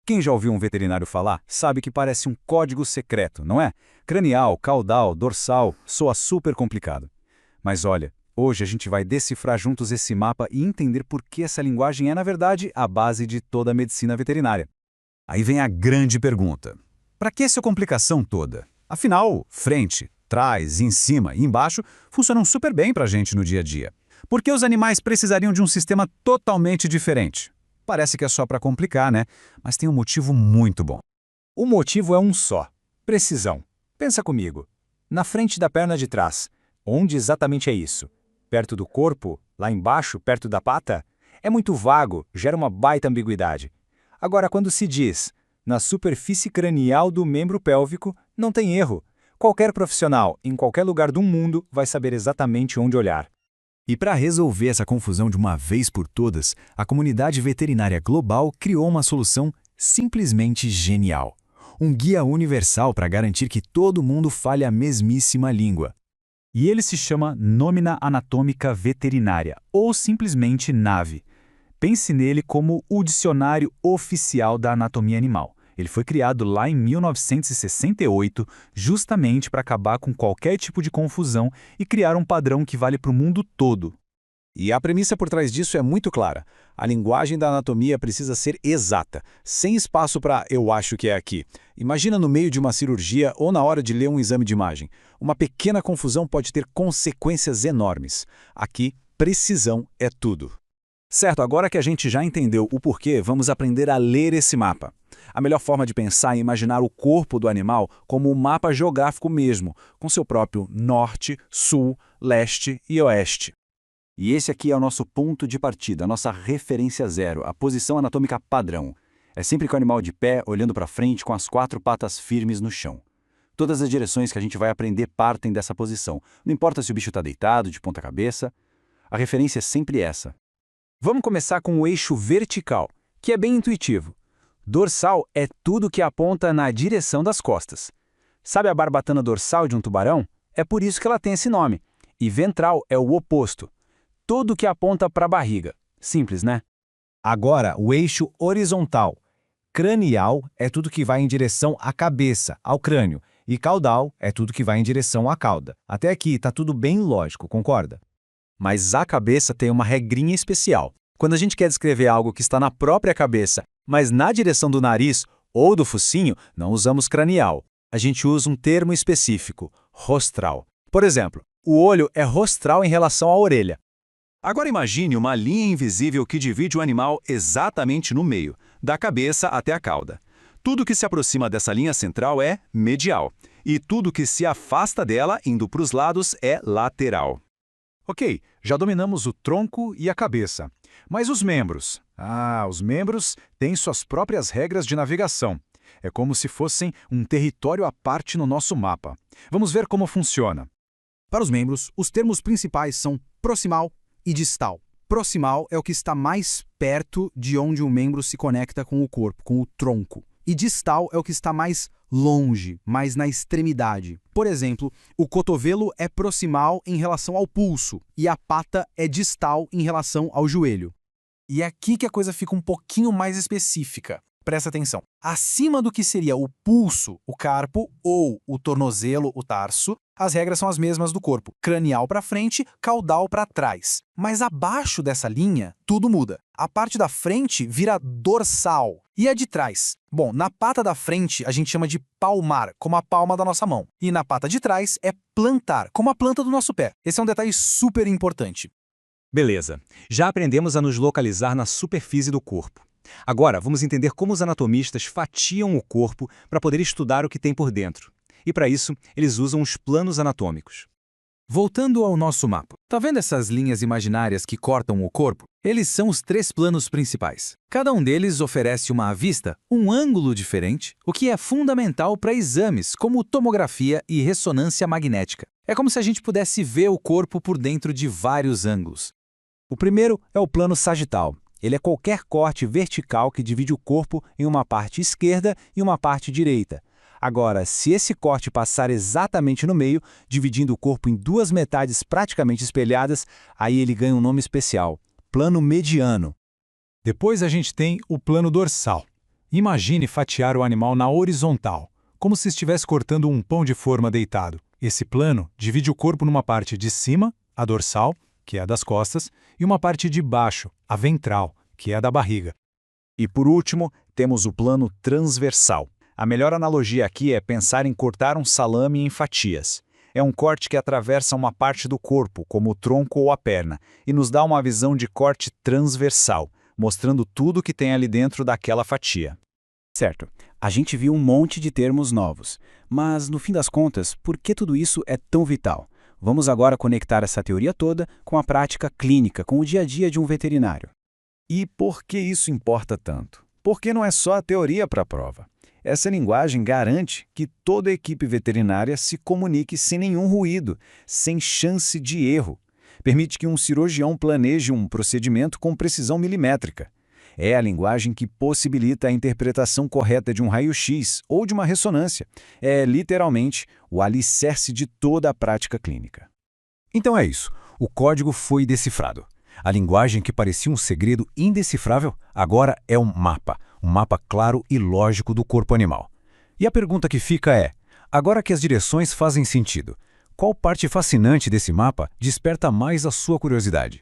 Quem já ouviu um veterinário falar, sabe que parece um código secreto, não é? Cranial, caudal, dorsal, soa super complicado. Mas olha, hoje a gente vai decifrar juntos esse mapa e entender por que essa linguagem é, na verdade, a base de toda a medicina veterinária. Aí vem a grande pergunta. Para que essa complicação toda? Afinal, frente, trás, em cima e embaixo funcionam super bem para a gente no dia a dia. Por que os animais precisariam de um sistema totalmente diferente? Parece que é só para complicar, né? Mas tem um motivo muito bom. O motivo é um só: precisão. Pensa comigo. Na frente da perna de trás, onde exatamente é isso? Perto do corpo? Lá embaixo, perto da pata? É muito vago, gera uma baita ambiguidade. Agora, quando se diz na superfície cranial do membro pélvico, não tem erro. Qualquer profissional, em qualquer lugar do mundo, vai saber exatamente onde olhar. E para resolver essa confusão de uma vez por todas, a comunidade veterinária global criou uma solução simplesmente genial. Um guia universal para garantir que todo mundo fale a mesmíssima língua. E ele se chama Nômina Anatômica Veterinária, ou simplesmente NAVE. Pense nele como o dicionário oficial da anatomia animal. Ele foi criado lá em 1968, justamente para acabar com qualquer tipo de confusão e criar um padrão que vale para o mundo todo. E a premissa por trás disso é muito clara. A linguagem da anatomia precisa ser exata, sem espaço para "eu acho que é aqui". Imagina no meio de uma cirurgia ou na hora de ler um exame de imagem. Uma pequena confusão pode ter consequências enormes. Aqui, precisão é tudo. Certo, agora que a gente já entendeu o porquê, vamos aprender a ler esse mapa. A melhor forma de pensar é imaginar o corpo do animal como um mapa geográfico mesmo, com seu próprio norte, sul, leste e oeste. E esse aqui é o nosso ponto de partida, a nossa referência zero, a posição anatômica padrão. É sempre com o animal de pé, olhando para frente, com as 4 patas firmes no chão. Todas as direções que a gente vai aprender partem dessa posição. Não importa se o bicho está deitado, de ponta cabeça, a referência é sempre essa. Vamos começar com o eixo vertical, que é bem intuitivo. Dorsal é tudo que aponta na direção das costas. Sabe a barbatana dorsal de um tubarão? É por isso que ela tem esse nome. E ventral é o oposto. Tudo que aponta para a barriga. Simples, né? Agora, o eixo horizontal. Cranial é tudo que vai em direção à cabeça, ao crânio. E caudal é tudo que vai em direção à cauda. Até aqui está tudo bem lógico, concorda? Mas a cabeça tem uma regrinha especial. Quando a gente quer descrever algo que está na própria cabeça, mas na direção do nariz ou do focinho, não usamos cranial. A gente usa um termo específico, rostral. Por exemplo, o olho é rostral em relação à orelha. Agora imagine uma linha invisível que divide o animal exatamente no meio, da cabeça até a cauda. Tudo que se aproxima dessa linha central é medial, e tudo que se afasta dela, indo para os lados, é lateral. Ok, já dominamos o tronco e a cabeça. Mas os membros? Os membros têm suas próprias regras de navegação. É como se fossem um território à parte no nosso mapa. Vamos ver como funciona. Para os membros, os termos principais são proximal e distal. Proximal é o que está mais perto de onde o membro se conecta com o corpo, com o tronco. E distal é o que está mais longe, mais na extremidade. Por exemplo, o cotovelo é proximal em relação ao pulso e a pata é distal em relação ao joelho. E é aqui que a coisa fica um pouquinho mais específica. Presta atenção. Acima do que seria o pulso, o carpo, ou o tornozelo, o tarso, as regras são as mesmas do corpo. Cranial para frente, caudal para trás. Mas abaixo dessa linha, tudo muda. A parte da frente vira dorsal. E a de trás? Bom, na pata da frente a gente chama de palmar, como a palma da nossa mão. E na pata de trás é plantar, como a planta do nosso pé. Esse é um detalhe super importante. Beleza, já aprendemos a nos localizar na superfície do corpo. Agora, vamos entender como os anatomistas fatiam o corpo para poder estudar o que tem por dentro. E para isso, eles usam os planos anatômicos. Voltando ao nosso mapa, tá vendo essas linhas imaginárias que cortam o corpo? Eles são os 3 planos principais. Cada um deles oferece uma vista, um ângulo diferente, o que é fundamental para exames como tomografia e ressonância magnética. É como se a gente pudesse ver o corpo por dentro de vários ângulos. O primeiro é o plano sagital. Ele é qualquer corte vertical que divide o corpo em uma parte esquerda e uma parte direita. Agora, se esse corte passar exatamente no meio, dividindo o corpo em 2 metades praticamente espelhadas, aí ele ganha um nome especial, plano mediano. Depois a gente tem o plano dorsal. Imagine fatiar o animal na horizontal, como se estivesse cortando um pão de forma deitado. Esse plano divide o corpo numa parte de cima, a dorsal, que é a das costas, e uma parte de baixo, a ventral, que é a da barriga. E por último, temos o plano transversal. A melhor analogia aqui é pensar em cortar um salame em fatias. É um corte que atravessa uma parte do corpo, como o tronco ou a perna, e nos dá uma visão de corte transversal, mostrando tudo que tem ali dentro daquela fatia. Certo, a gente viu um monte de termos novos, mas no fim das contas, por que tudo isso é tão vital? Vamos agora conectar essa teoria toda com a prática clínica, com o dia a dia de um veterinário. E por que isso importa tanto? Porque não é só a teoria para a prova. Essa linguagem garante que toda a equipe veterinária se comunique sem nenhum ruído, sem chance de erro. Permite que um cirurgião planeje um procedimento com precisão milimétrica. É a linguagem que possibilita a interpretação correta de um raio-x ou de uma ressonância. É, literalmente, o alicerce de toda a prática clínica. Então é isso. O código foi decifrado. A linguagem que parecia um segredo indecifrável agora é um mapa claro e lógico do corpo animal. E a pergunta que fica é, agora que as direções fazem sentido, qual parte fascinante desse mapa desperta mais a sua curiosidade?